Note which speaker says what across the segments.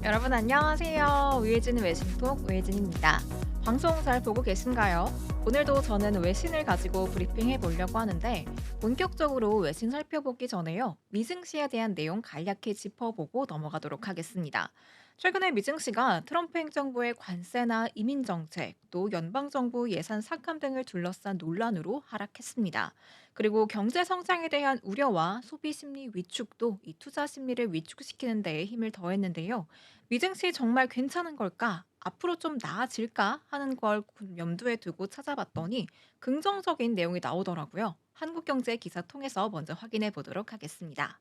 Speaker 1: 여러분 안녕하세요. 우회진 외신톡 우회진입니다. 방송 잘 보고 계신가요? 오늘도 저는 외신을 가지고 브리핑해 보려고 하는데 본격적으로 외신 살펴보기 전에요. 미증시에 대한 내용 간략히 짚어보고 넘어가도록 하겠습니다. 최근에 미증시가 트럼프 행정부의 관세나 이민 정책, 또 연방정부 예산 삭감 등을 둘러싼 논란으로 하락했습니다. 그리고 경제 성장에 대한 우려와 소비 심리 위축도 이 투자 심리를 위축시키는 데에 힘을 더했는데요. 미증시 정말 괜찮은 걸까? 앞으로 좀 나아질까? 하는 걸 염두에 두고 찾아봤더니 긍정적인 내용이 나오더라고요. 한국경제 기사 통해서 먼저 확인해 보도록 하겠습니다.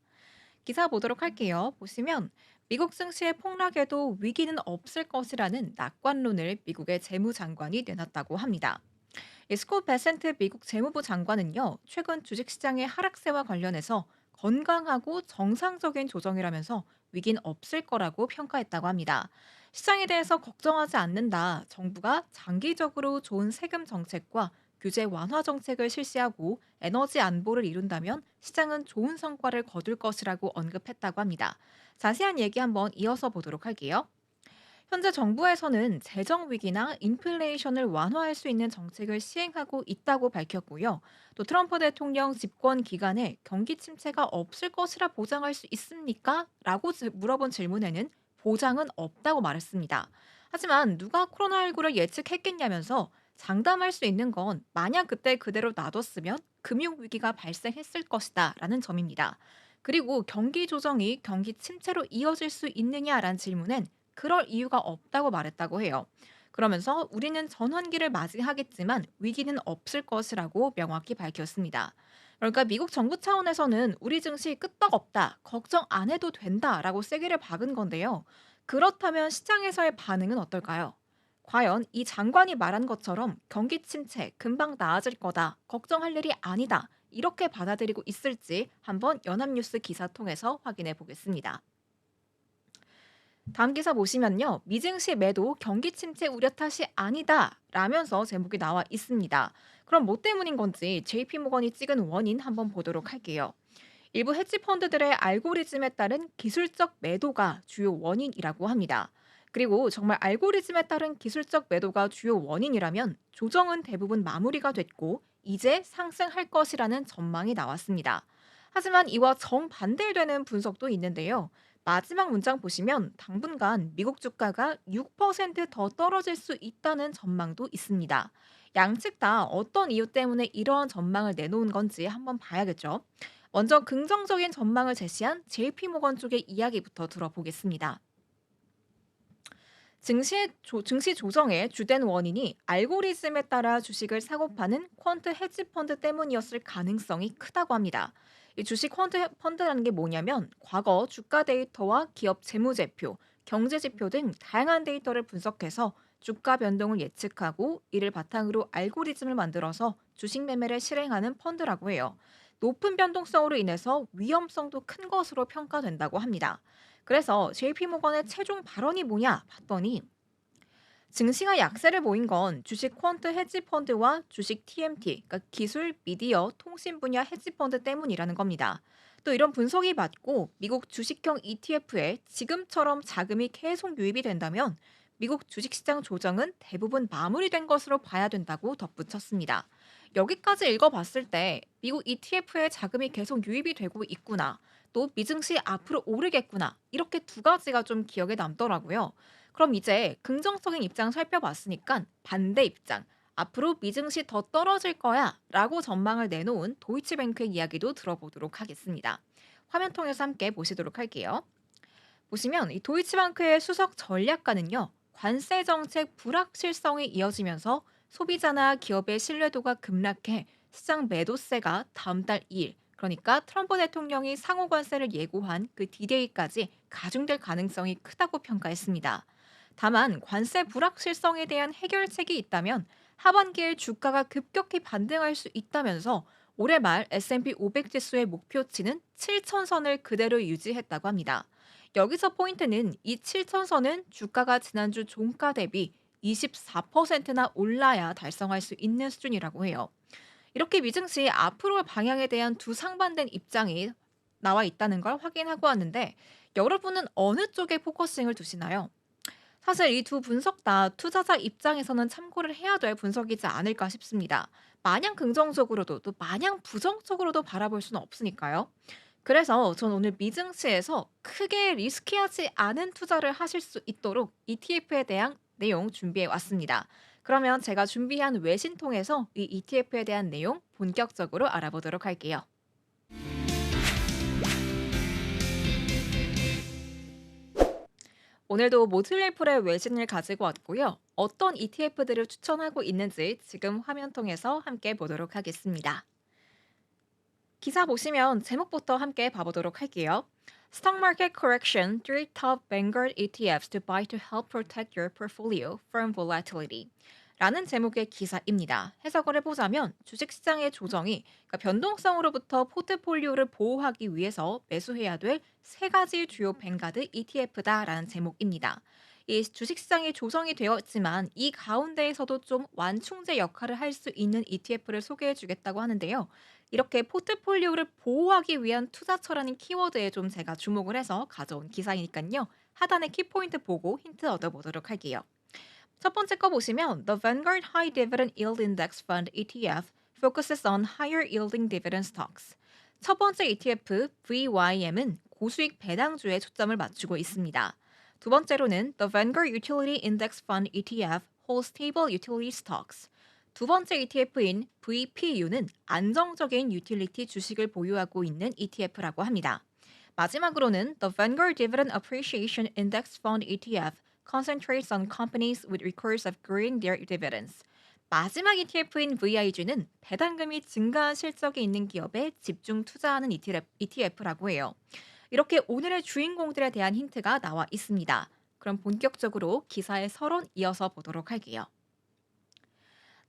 Speaker 1: 기사 보도록 할게요. 보시면 미국 증시의 폭락에도 위기는 없을 것이라는 낙관론을 미국의 재무장관이 내놨다고 합니다. 이 스콧 베센트 미국 재무부 장관은요, 최근 주식시장의 하락세와 관련해서 건강하고 정상적인 조정이라면서 위긴 없을 거라고 평가했다고 합니다. 시장에 대해서 걱정하지 않는다. 정부가 장기적으로 좋은 세금 정책과 규제 완화 정책을 실시하고 에너지 안보를 이룬다면 시장은 좋은 성과를 거둘 것이라고 언급했다고 합니다. 자세한 얘기 한번 이어서 보도록 할게요. 현재 정부에서는 재정 위기나 인플레이션을 완화할 수 있는 정책을 시행하고 있다고 밝혔고요. 또 트럼프 대통령 집권 기간에 경기 침체가 없을 것이라 보장할 수 있습니까? 라고 물어본 질문에는 보장은 없다고 말했습니다. 하지만 누가 코로나19를 예측했겠냐면서 장담할 수 있는 건 만약 그때 그대로 놔뒀으면 금융위기가 발생했을 것이다 라는 점입니다. 그리고 경기 조정이 경기 침체로 이어질 수 있느냐라는 질문엔 그럴 이유가 없다고 말했다고 해요. 그러면서 우리는 전환기를 맞이하겠지만 위기는 없을 것이라고 명확히 밝혔습니다. 그러니까 미국 정부 차원에서는 우리 증시 끄떡없다, 걱정 안 해도 된다라고 세게를 박은 건데요. 그렇다면 시장에서의 반응은 어떨까요? 과연 이 장관이 말한 것처럼 경기 침체 금방 나아질 거다, 걱정할 일이 아니다, 이렇게 받아들이고 있을지 한번 연합뉴스 기사 통해서 확인해 보겠습니다. 다음 기사 보시면요. 미증시 매도 경기 침체 우려 탓이 아니다 라면서 제목이 나와 있습니다. 그럼 뭐 때문인 건지 JP모건이 찍은 원인 한번 보도록 할게요. 일부 헤지 펀드들의 알고리즘에 따른 기술적 매도가 주요 원인이라고 합니다. 그리고 정말 알고리즘에 따른 기술적 매도가 주요 원인이라면 조정은 대부분 마무리가 됐고 이제 상승할 것이라는 전망이 나왔습니다. 하지만 이와 정반대되는 분석도 있는데요. 마지막 문장 보시면 당분간 미국 주가가 6%더 떨어질 수 있다는 전망도 있습니다. 양측 다 어떤 이유 때문에 이러한 전망을 내놓은 건지 한번 봐야겠죠. 먼저 긍정적인 전망을 제시한 JP모건 쪽의 이야기부터 들어보겠습니다. 증시 조정의 주된 원인이 알고리즘에 따라 주식을 사고 파는 퀀트 헤지 펀드 때문이었을 가능성이 크다고 합니다. 이 주식 퀀트 펀드라는 게 뭐냐면 과거 주가 데이터와 기업 재무제표, 경제지표 등 다양한 데이터를 분석해서 주가 변동을 예측하고 이를 바탕으로 알고리즘을 만들어서 주식 매매를 실행하는 펀드라고 해요. 높은 변동성으로 인해서 위험성도 큰 것으로 평가된다고 합니다. 그래서 JP모건의 최종 발언이 뭐냐 봤더니 증시가 약세를 보인 건 주식 퀀트 헤지 펀드와 주식 TMT, 그러니까 기술, 미디어, 통신 분야 헤지 펀드 때문이라는 겁니다. 또 이런 분석이 맞고 미국 주식형 ETF에 지금처럼 자금이 계속 유입이 된다면 미국 주식시장 조정은 대부분 마무리된 것으로 봐야 된다고 덧붙였습니다. 여기까지 읽어봤을 때 미국 ETF에 자금이 계속 유입이 되고 있구나. 또 미증시 앞으로 오르겠구나. 이렇게 두 가지가 좀 기억에 남더라고요. 그럼 이제 긍정적인 입장 살펴봤으니까 반대 입장. 앞으로 미증시 더 떨어질 거야 라고 전망을 내놓은 도이치뱅크의 이야기도 들어보도록 하겠습니다. 화면 통해서 함께 보시도록 할게요. 보시면 이 도이치방크의 수석 전략가는요. 관세 정책 불확실성이 이어지면서 소비자나 기업의 신뢰도가 급락해 시장 매도세가 다음 달 2일, 그러니까 트럼프 대통령이 상호 관세를 예고한 그 디데이까지 가중될 가능성이 크다고 평가했습니다. 다만 관세 불확실성에 대한 해결책이 있다면 하반기에 주가가 급격히 반등할 수 있다면서 올해 말 S&P 500 지수의 목표치는 7,000선을 그대로 유지했다고 합니다. 여기서 포인트는 이 7,000선은 주가가 지난주 종가 대비 24%나 올라야 달성할 수 있는 수준이라고 해요. 이렇게 미증시 앞으로의 방향에 대한 두 상반된 입장이 나와 있다는 걸 확인하고 왔는데 여러분은 어느 쪽에 포커싱을 두시나요? 사실 이 두 분석 다 투자자 입장에서는 참고를 해야 될 분석이지 않을까 싶습니다. 마냥 긍정적으로도 또 마냥 부정적으로도 바라볼 수는 없으니까요. 그래서 전 오늘 미증시에서 크게 리스키하지 않은 투자를 하실 수 있도록 ETF에 대한 내용 준비해 왔습니다. 그러면 제가 준비한 외신 통해서 이 ETF에 대한 내용 본격적으로 알아보도록 할게요. 오늘도 모틀리풀의 외신을 가지고 왔고요. 어떤 ETF들을 추천하고 있는지 지금 화면 통해서 함께 보도록 하겠습니다. 기사 보시면 제목부터 함께 봐보도록 할게요. Stock Market Correction, Three Top Vanguard ETFs to Buy to Help Protect Your Portfolio from Volatility 라는 제목의 기사입니다. 해석을 해보자면 주식시장의 조정이 그러니까 변동성으로부터 포트폴리오를 보호하기 위해서 매수해야 될 세 가지 주요 뱅가드 ETF다라는 제목입니다. 이 주식시장이 조정이 되어 있지만 이 가운데에서도 좀 완충제 역할을 할 수 있는 ETF를 소개해 주겠다고 하는데요. 이렇게 포트폴리오를 보호하기 위한 투자처라는 키워드에 좀 제가 주목을 해서 가져온 기사이니까요. 하단의 키포인트 보고 힌트 얻어보도록 할게요. 첫 번째 거 보시면 The Vanguard High Dividend Yield Index Fund ETF focuses on higher yielding dividend stocks. 첫 번째 ETF VYM은 고수익 배당주에 초점을 맞추고 있습니다. 두 번째로는 The Vanguard Utility Index Fund ETF holds stable utility stocks. 두 번째 ETF인 VPU는 안정적인 유틸리티 주식을 보유하고 있는 ETF라고 합니다. 마지막으로는 The Vanguard Dividend Appreciation Index Fund ETF concentrates on companies with records of growing their dividends. 마지막 ETF인 VIG는 배당금이 증가한 실적이 있는 기업에 집중 투자하는 ETF라고 해요. 이렇게 오늘의 주인공들에 대한 힌트가 나와 있습니다. 그럼 본격적으로 기사의 서론 이어서 보도록 할게요.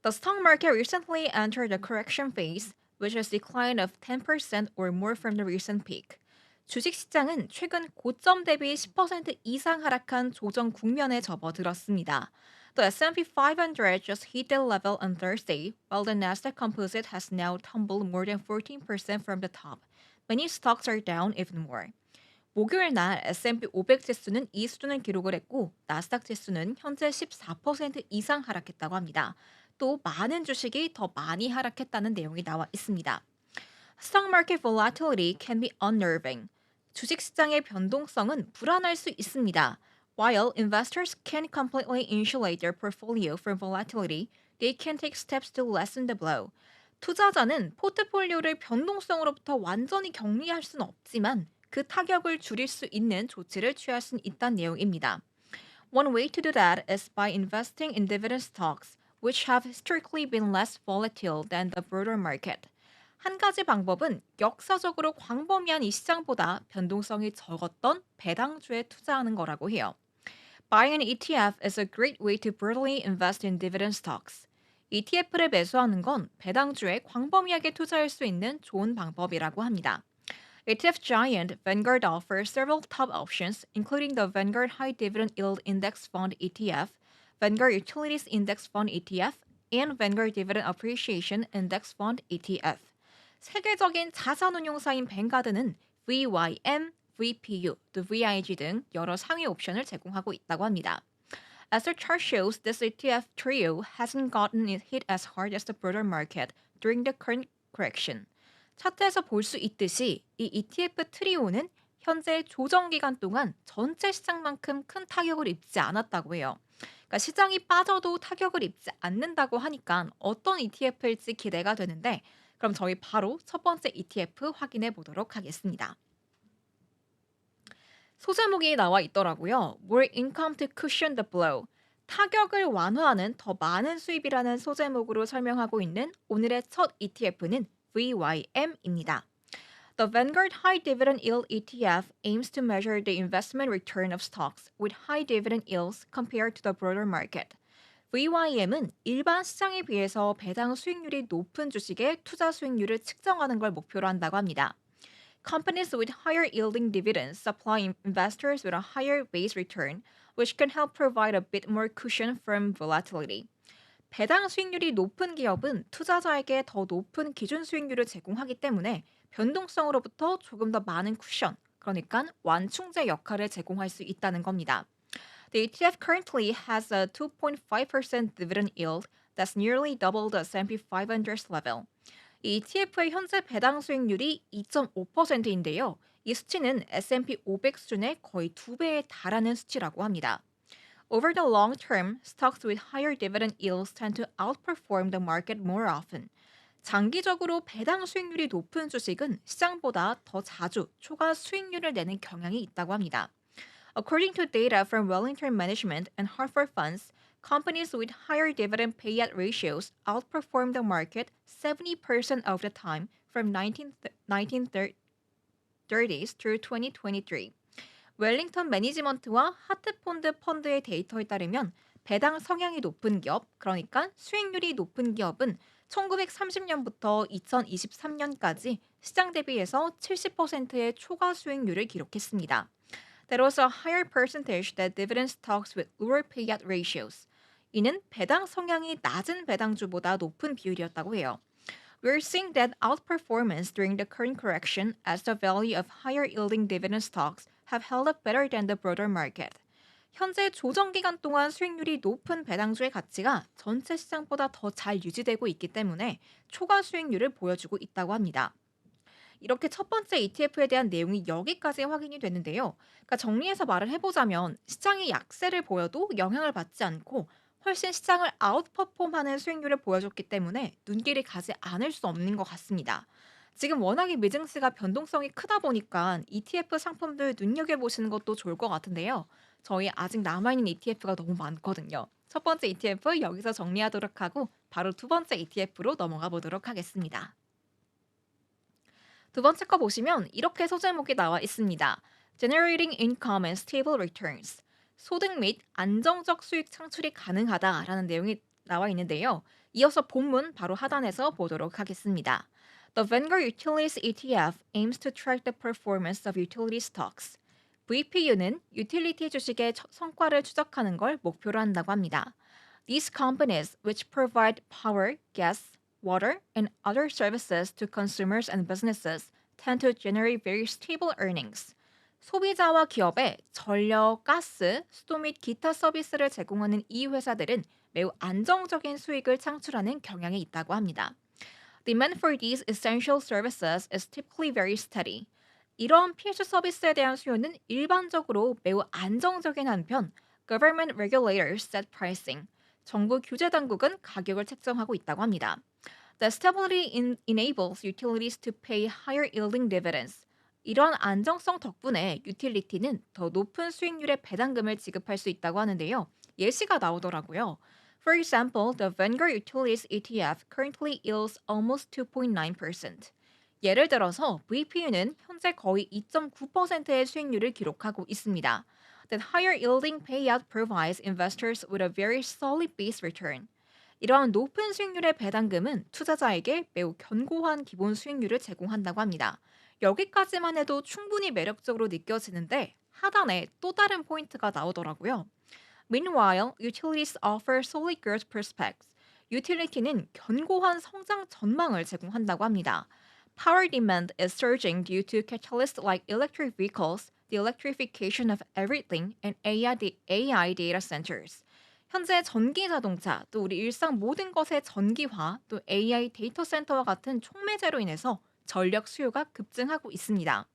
Speaker 1: The stock market recently entered a correction phase, which has declined of 10% or more from the recent peak. 주식시장은 최근 고점 대비 10% 이상 하락한 조정 국면에 접어들었습니다. The S&P 500 just hit the level on Thursday, while the Nasdaq Composite has now tumbled more than 14% from the top. Many stocks are down even more. 목요일 날 S&P 500 지수는 이 수준을 기록을 했고 나스닥 지수는 현재 14% 이상 하락했다고 합니다. 또 많은 주식이 더 많이 하락했다는 내용이 나와 있습니다. Stock market volatility can be unnerving. 주식시장의 변동성은 불안할 수 있습니다. While investors can't completely insulate their portfolio from volatility, they can take steps to lessen the blow. 투자자는 포트폴리오를 변동성으로부터 완전히 격리할 수는 없지만 그 타격을 줄일 수 있는 조치를 취할 수 있다는 내용입니다. One way to do that is by investing in dividend stocks, which have historically been less volatile than the broader market. 한 가지 방법은 역사적으로 광범위한 이 시장보다 변동성이 적었던 배당주에 투자하는 거라고 해요. Buying an ETF is a great way to broadly invest in dividend stocks. ETF를 매수하는 건 배당주에 광범위하게 투자할 수 있는 좋은 방법이라고 합니다. ETF giant Vanguard offers several top options, including the Vanguard High Dividend Yield Index Fund ETF, Vanguard Utilities Index Fund ETF, and Vanguard Dividend Appreciation Index Fund ETF. 세계적인 자산운용사인 뱅가드는 VYM, VPU, 또 VIG 등 여러 상위 옵션을 제공하고 있다고 합니다. As the chart shows, this ETF trio hasn't gotten hit as hard as the broader market during the current correction. 차트에서 볼 수 있듯이 이 ETF 트리오는 현재 조정 기간 동안 전체 시장만큼 큰 타격을 입지 않았다고 해요. 그러니까 시장이 빠져도 타격을 입지 않는다고 하니까 어떤 ETF일지 기대가 되는데 그럼 저희 바로 첫 번째 ETF 확인해 보도록 하겠습니다. 소제목이 나와 있더라고요. More income to cushion the blow. 타격을 완화하는 더 많은 수입이라는 소제목으로 설명하고 있는 오늘의 첫 ETF는 VYM입니다. The Vanguard High Dividend Yield ETF aims to measure the investment return of stocks with high dividend yields compared to the broader market. VYM은 일반 시장에 비해서 배당 수익률이 높은 주식의 투자 수익률을 측정하는 걸 목표로 한다고 합니다. Companies with higher yielding dividends supply investors with a higher base return, which can help provide a bit more cushion from volatility. 배당 수익률이 높은 기업은 투자자에게 더 높은 기준 수익률을 제공하기 때문에 변동성으로부터 조금 더 많은 쿠션, 그러니까 완충제 역할을 제공할 수 있다는 겁니다. The ETF currently has a 2.5% dividend yield that's nearly double the S&P 500's level. 이 ETF의 현재 배당 수익률이 2.5%인데요. 이 수치는 S&P 500 수준의 거의 2배에 달하는 수치라고 합니다. Over the long term, stocks with higher dividend yields tend to outperform the market more often. 장기적으로 배당 수익률이 높은 주식은 시장보다 더 자주 초과 수익률을 내는 경향이 있다고 합니다. According to data from Wellington Management and Hartford Funds, companies with higher dividend payout ratios outperform the market 70% of the time from 1930s through 2023. 웰링턴 매니지먼트와 하트폰드 펀드의 데이터에 따르면 배당 성향이 높은 기업, 그러니까 수익률이 높은 기업은 1930년부터 2023년까지 시장 대비해서 70%의 초과 수익률을 기록했습니다. There was a higher percentage that dividend stocks with lower payout ratios. 이는 배당 성향이 낮은 배당주보다 높은 비율이었다고 해요. We're seeing that outperformance during the current correction as the value of higher yielding dividend stocks have held up better than the broader market. 현재 조정 기간 동안 수익률이 높은 배당주의 가치가 전체 시장보다 더 잘 유지되고 있기 때문에 초과 수익률을 보여주고 있다고 합니다. 이렇게 첫 번째 ETF에 대한 내용이 여기까지 확인이 되는데요. 그러니까 정리해서 말을 해보자면 시장이 약세를 보여도 영향을 받지 않고 훨씬 시장을 아웃퍼폼하는 수익률을 보여줬기 때문에 눈길이 가지 않을 수 없는 것 같습니다. 지금 워낙에 미증시가 변동성이 크다 보니까 ETF 상품들 눈여겨보시는 것도 좋을 것 같은데요. 저희 아직 남아있는 ETF가 너무 많거든요. 첫 번째 ETF 여기서 정리하도록 하고 바로 두 번째 ETF로 넘어가 보도록 하겠습니다. 두 번째 거 보시면 이렇게 소제목이 나와 있습니다. Generating income and stable returns. 소득 및 안정적 수익 창출이 가능하다라는 내용이 나와 있는데요. 이어서 본문 바로 하단에서 보도록 하겠습니다. The Vanguard Utilities ETF aims to track the performance of utility stocks. VPU는 유틸리티 주식의 성과를 추적하는 걸 목표로 한다고 합니다. These companies, which provide power, gas, water, and other services to consumers and businesses, tend to generate very stable earnings. 소비자와 기업에 전력, 가스, 수도 및 기타 서비스를 제공하는 이 회사들은 매우 안정적인 수익을 창출하는 경향이 있다고 합니다. Demand for these essential services is typically very steady. 이러한 필수 서비스에 대한 수요는 일반적으로 매우 안정적인 한편, government regulators set pricing. 정부 규제 당국은 가격을 책정하고 있다고 합니다. The stability enables utilities to pay higher yielding dividends. 이런 안정성 덕분에 유틸리티는 더 높은 수익률의 배당금을 지급할 수 있다고 하는데요. 예시가 나오더라고요. For example, the Vanguard Utilities ETF currently yields almost 2.9%. 예를 들어서 VPU는 현재 거의 2.9%의 수익률을 기록하고 있습니다. That higher yielding payout provides investors with a very solid base return. 이러한 높은 수익률의 배당금은 투자자에게 매우 견고한 기본 수익률을 제공한다고 합니다. 여기까지만 해도 충분히 매력적으로 느껴지는데 하단에 또 다른 포인트가 나오더라고요. Meanwhile, utilities offer solid growth prospects. 유틸리티는 견고한 성장 전망을 제공한다고 합니다. Power demand is surging due to catalysts like electric vehicles, the electrification of everything, and AI data centers. 현재 전기 자동차, 또 우리 일상 모든 것의 전기화, 또 AI 데이터 센터와 같은 촉매제로 인해서 전력 수요가 급증하고 있습니다.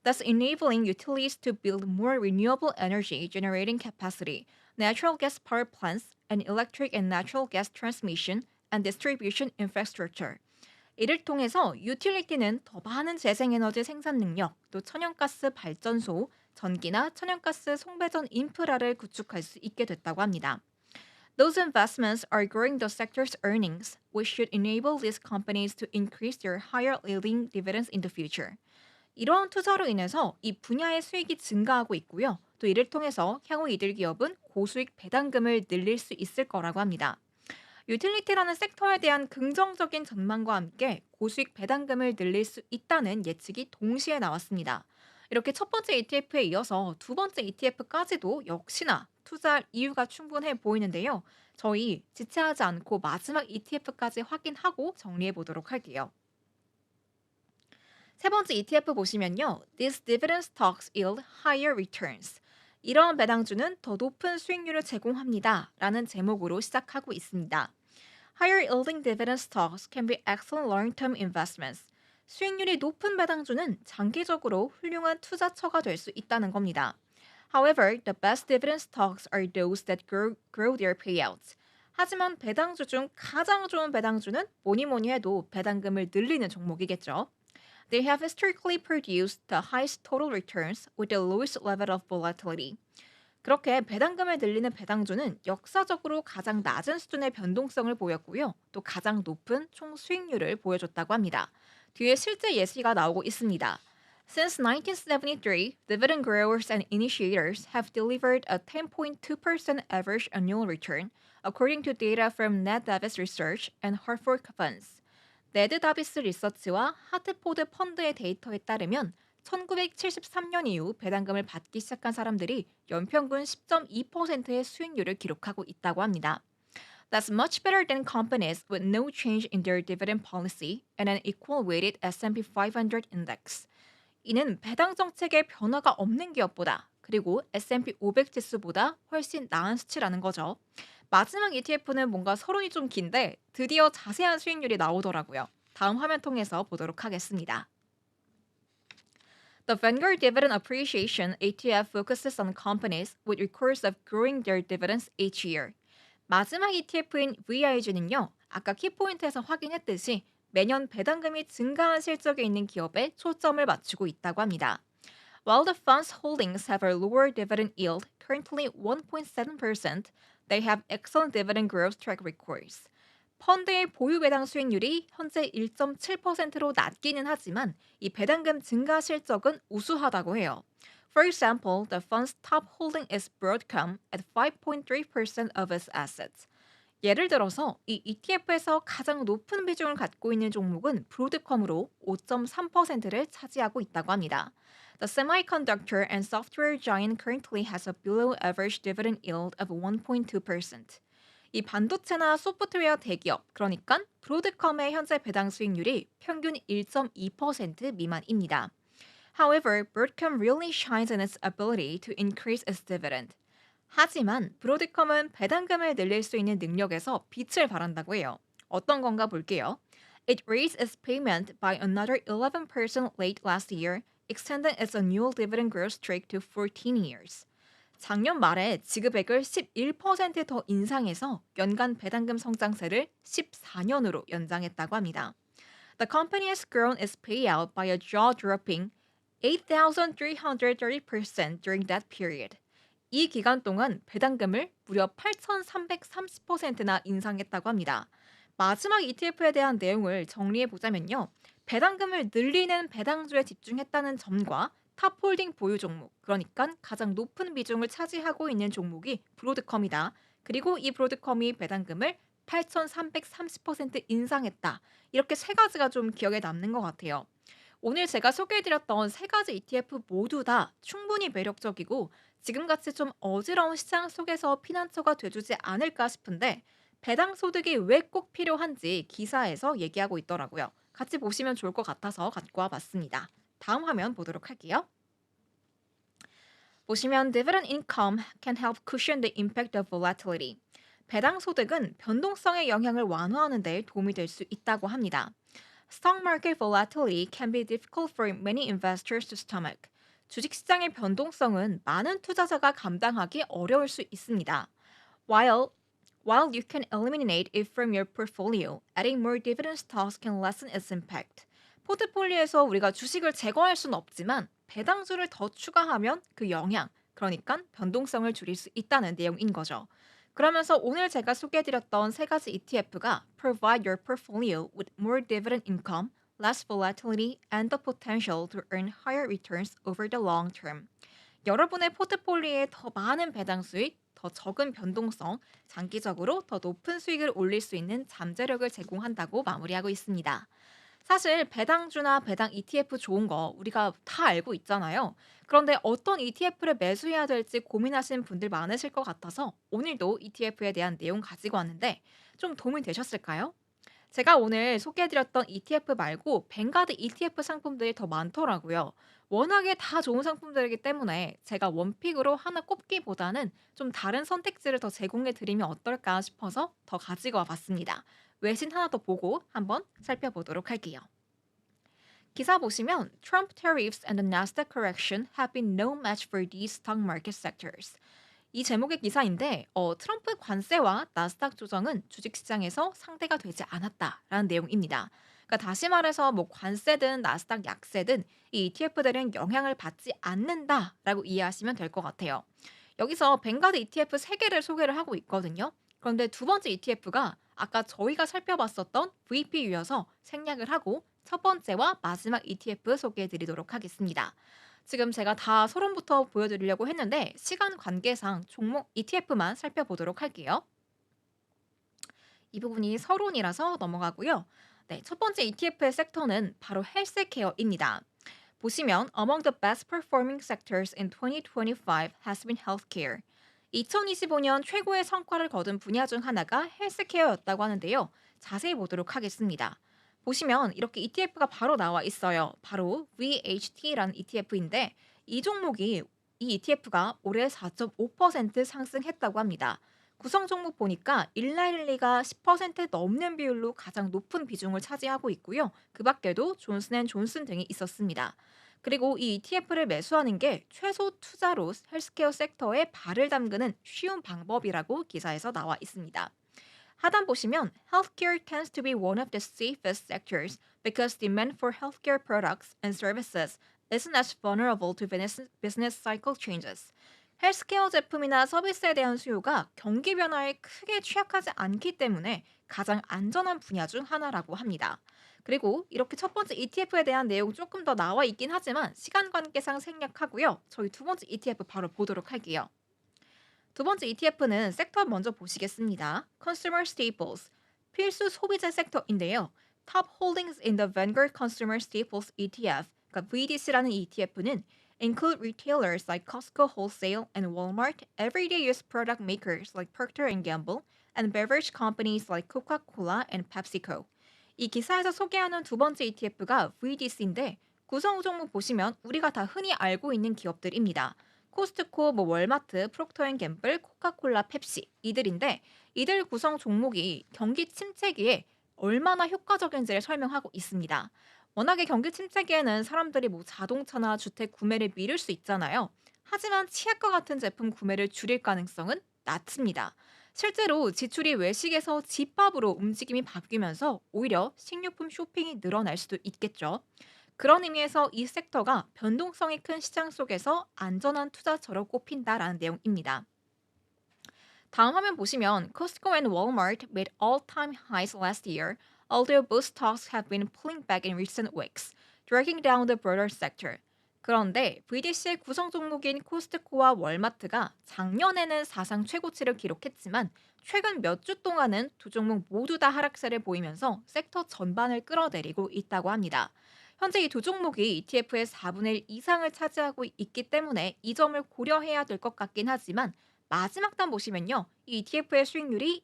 Speaker 1: Thus enabling utilities to build more renewable energy generating capacity, natural gas power plants, and electric and natural gas transmission and distribution infrastructure. 이를 통해서 유틸리티는 더 많은 재생에너지 생산 능력, 또 천연가스 발전소, 전기나 천연가스 송배전 인프라를 구축할 수 있게 됐다고 합니다. Those investments are growing the sector's earnings, which should enable these companies to increase their higher yielding dividends in the future. 이러한 투자로 인해서 이 분야의 수익이 증가하고 있고요. 또 이를 통해서 향후 이들 기업은 고수익 배당금을 늘릴 수 있을 거라고 합니다. 유틸리티라는 섹터에 대한 긍정적인 전망과 함께 고수익 배당금을 늘릴 수 있다는 예측이 동시에 나왔습니다. 이렇게 첫 번째 ETF에 이어서 두 번째 ETF까지도 역시나 투자할 이유가 충분해 보이는데요. 저희 지체하지 않고 마지막 ETF까지 확인하고 정리해 보도록 할게요. 세 번째 ETF 보시면요. These dividend stocks yield higher returns. 이런 배당주는 더 높은 수익률을 제공합니다. 라는 제목으로 시작하고 있습니다. Higher yielding dividend stocks can be excellent long-term investments. 수익률이 높은 배당주는 장기적으로 훌륭한 투자처가 될 수 있다는 겁니다. However, the best dividend stocks are those that grow their payouts. 하지만 배당주 중 가장 좋은 배당주는 뭐니 뭐니 해도 배당금을 늘리는 종목이겠죠. They have historically produced the highest total returns with the lowest level of volatility. 그렇게 배당금을 늘리는 배당주는 역사적으로 가장 낮은 수준의 변동성을 보였고요. 또 가장 높은 총 수익률을 보여줬다고 합니다. 뒤에 실제 예시가 나오고 있습니다. Since 1973, dividend growers and initiators have delivered a 10.2% average annual return, according to data from Ned Davis Research and Hartford Funds. 네드 다비스 리서치와 하트포드 펀드의 데이터에 따르면 1973년 이후 배당금을 받기 시작한 사람들이 연평균 10.2%의 수익률을 기록하고 있다고 합니다. That's much better than companies with no change in their dividend policy and an equal weighted S&P 500 index. 이는 배당 정책에 변화가 없는 기업보다 그리고 S&P 500 지수보다 훨씬 나은 수치라는 거죠. 마지막 ETF는 뭔가 서론이 좀 긴데 드디어 자세한 수익률이 나오더라고요. 다음 화면 통해서 보도록 하겠습니다. The Vanguard Dividend Appreciation ETF focuses on companies with records of growing their dividends each year. 마지막 ETF인 VIG는요, 아까 키포인트에서 확인했듯이 매년 배당금이 증가한 실적에 있는 기업에 초점을 맞추고 있다고 합니다. While the fund's holdings have a lower dividend yield, currently 1.7%, they have excellent dividend growth track records. 펀드의 보유 배당 수익률이 현재 1.7%로 낮기는 하지만 이 배당금 증가 실적은 우수하다고 해요. For example, the fund's top holding is Broadcom at 5.3% of its assets. 예를 들어서 이 ETF에서 가장 높은 비중을 갖고 있는 종목은 브로드컴으로 5.3%를 차지하고 있다고 합니다. The semiconductor and software giant currently has a below average dividend yield of 1.2%. 이 반도체나 소프트웨어 대기업, 그러니까 브로드컴의 현재 배당 수익률이 평균 1.2% 미만입니다. However, Broadcom really shines in its ability to increase its dividend. 하지만 브로드컴은 배당금을 늘릴 수 있는 능력에서 빛을 발한다고 해요. 어떤 건가 볼게요. It raised its payment by another 11% late last year, extending its annual dividend growth streak to 14 years. 작년 말에 지급액을 11%더 인상해서 연간 배당금 성장세를 14년으로 연장했다고 합니다. The company has grown its payout by a jaw-dropping 8,330% during that period. 이 기간 동안 배당금을 무려 8,330%나 인상했다고 합니다. 마지막 ETF에 대한 내용을 정리해 보자면요. 배당금을 늘리는 배당주에 집중했다는 점과 탑홀딩 보유 종목, 그러니까 가장 높은 비중을 차지하고 있는 종목이 브로드컴이다. 그리고 이 브로드컴이 배당금을 8,330% 인상했다. 이렇게 세 가지가 좀 기억에 남는 것 같아요. 오늘 제가 소개해드렸던 세 가지 ETF 모두 다 충분히 매력적이고 지금같이 좀 어지러운 시장 속에서 피난처가 돼주지 않을까 싶은데 배당 소득이 왜 꼭 필요한지 기사에서 얘기하고 있더라고요. 같이 보시면 좋을 것 같아서 갖고 와봤습니다. 다음 화면 보도록 할게요. 보시면 dividend income can help cushion the impact of volatility. 배당 소득은 변동성의 영향을 완화하는 데 도움이 될 수 있다고 합니다. Stock market volatility can be difficult for many investors to stomach. 주식시장의 변동성은 많은 투자자가 감당하기 어려울 수 있습니다. While you can eliminate it from your portfolio, adding more dividend stocks can lessen its impact. 포트폴리오에서 우리가 주식을 제거할 수는 없지만 배당주를 더 추가하면 그 영향, 그러니까 변동성을 줄일 수 있다는 내용인 거죠. 그러면서 오늘 제가 소개해드렸던 세 가지 ETF가 provide your portfolio with more dividend income, less volatility, and the potential to earn higher returns over the long term. 여러분의 포트폴리오에 더 많은 배당 수익, 더 적은 변동성, 장기적으로 더 높은 수익을 올릴 수 있는 잠재력을 제공한다고 마무리하고 있습니다. 사실 배당주나 배당 ETF 좋은 거 우리가 다 알고 있잖아요. 그런데 어떤 ETF를 매수해야 될지 고민하시는 분들 많으실 것 같아서 오늘도 ETF에 대한 내용 가지고 왔는데 좀 도움이 되셨을까요? 제가 오늘 소개해드렸던 ETF 말고 뱅가드 ETF 상품들이 더 많더라고요. 워낙에 다 좋은 상품들이기 때문에 제가 원픽으로 하나 꼽기보다는 좀 다른 선택지를 더 제공해 드리면 어떨까 싶어서 더 가지고 와 봤습니다. 외신 하나 더 보고 한번 살펴보도록 할게요. 기사 보시면 Trump tariffs and the Nasdaq correction have been no match for these stock market sectors. 이 제목의 기사인데 트럼프 관세와 나스닥 조정은 주식시장에서 상대가 되지 않았다라는 내용입니다. 그러니까 다시 말해서 뭐 관세든 나스닥 약세든 이 ETF들은 영향을 받지 않는다라고 이해하시면 될 것 같아요. 여기서 뱅가드 ETF 3개를 소개를 하고 있거든요. 그런데 두 번째 ETF가 아까 저희가 살펴봤었던 VPU여서 생략을 하고 첫 번째와 마지막 ETF 소개해 드리도록 하겠습니다. 지금 제가 다 서론부터 보여드리려고 했는데 시간 관계상 종목 ETF만 살펴보도록 할게요. 이 부분이 서론이라서 넘어가고요. 네, 첫 번째 ETF의 섹터는 바로 헬스케어입니다. 보시면 Among the best performing sectors in 2025 has been healthcare. 2025년 최고의 성과를 거둔 분야 중 하나가 헬스케어였다고 하는데요. 자세히 보도록 하겠습니다. 보시면 이렇게 ETF가 바로 나와 있어요. 바로 VHT라는 ETF인데 이 종목이 이 ETF가 올해 4.5% 상승했다고 합니다. 구성 종목 보니까 일라일리가 10% 넘는 비율로 가장 높은 비중을 차지하고 있고요. 그 밖에도 존슨앤존슨 등이 있었습니다. 그리고 이 ETF를 매수하는 게 최소 투자로 헬스케어 섹터에 발을 담그는 쉬운 방법이라고 기사에서 나와 있습니다. 하단 보시면 Healthcare tends to be one of the safest sectors because demand for healthcare products and services isn't as vulnerable to business cycle changes. 헬스케어 제품이나 서비스에 대한 수요가 경기 변화에 크게 취약하지 않기 때문에 가장 안전한 분야 중 하나라고 합니다. 그리고 이렇게 첫 번째 ETF에 대한 내용 조금 더 나와 있긴 하지만 시간 관계상 생략하고요. 저희 두 번째 ETF 바로 보도록 할게요. 두 번째 ETF는 섹터 먼저 보시겠습니다. Consumer Staples, 필수 소비재 섹터인데요. Top Holdings in the Vanguard Consumer Staples ETF, 그러니까 VDC라는 ETF는 include retailers like Costco Wholesale and Walmart, everyday use product makers like Procter and Gamble, and beverage companies like Coca-Cola and PepsiCo. 이 기사에서 소개하는 두 번째 ETF가 VDC인데 구성 종목 보시면 우리가 다 흔히 알고 있는 기업들입니다. 코스트코, 월마트, 프록터앤갬블, 코카콜라, 펩시 이들인데 이들 구성 종목이 경기 침체기에 얼마나 효과적인지를 설명하고 있습니다. 워낙에 경기 침체기에는 사람들이 자동차나 주택 구매를 미룰 수 있잖아요. 하지만 치약과 같은 제품 구매를 줄일 가능성은 낮습니다. 실제로 지출이 외식에서 집밥으로 움직임이 바뀌면서 오히려 식료품 쇼핑이 늘어날 수도 있겠죠. 그런 의미에서 이 섹터가 변동성이 큰 시장 속에서 안전한 투자처로 꼽힌다라는 내용입니다. 다음 화면 보시면 Costco and Walmart made all-time highs last year, although both stocks have been pulling back in recent weeks, dragging down the broader sector. 그런데 VDC의 구성 종목인 코스트코와 월마트가 작년에는 사상 최고치를 기록했지만 최근 몇 주 동안은 두 종목 모두 다 하락세를 보이면서 섹터 전반을 끌어내리고 있다고 합니다. 현재 이 두 종목이 ETF의 4분의 1 이상을 차지하고 있기 때문에 이 점을 고려해야 될 것 같긴 하지만 마지막 단 보시면요. 이 ETF의 수익률이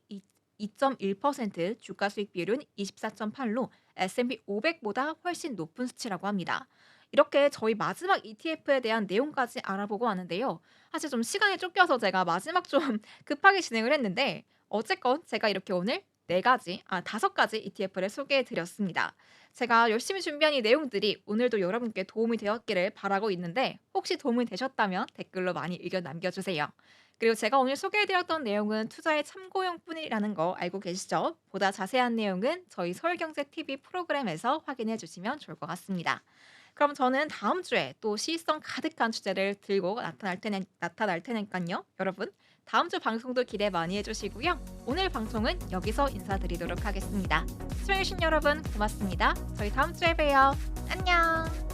Speaker 1: 2.1%, 주가 수익 비율은 24.8로 S&P 500보다 훨씬 높은 수치라고 합니다. 이렇게 저희 마지막 ETF에 대한 내용까지 알아보고 왔는데요. 사실 좀 시간이 쫓겨서 제가 마지막 좀 급하게 진행을 했는데 어쨌건 제가 이렇게 오늘 5가지 ETF를 소개해 드렸습니다. 제가 열심히 준비한 이 내용들이 오늘도 여러분께 도움이 되었기를 바라고 있는데 혹시 도움이 되셨다면 댓글로 많이 의견 남겨주세요. 그리고 제가 오늘 소개해드렸던 내용은 투자의 참고용 뿐이라는 거 알고 계시죠? 보다 자세한 내용은 저희 서울경제TV 프로그램에서 확인해 주시면 좋을 것 같습니다. 그럼 저는 다음 주에 또 시의성 가득한 주제를 들고 나타날 테니까요. 여러분 다음 주 방송도 기대 많이 해주시고요. 오늘 방송은 여기서 인사드리도록 하겠습니다. 시청해주신 여러분 고맙습니다. 저희 다음 주에 봬요. 안녕.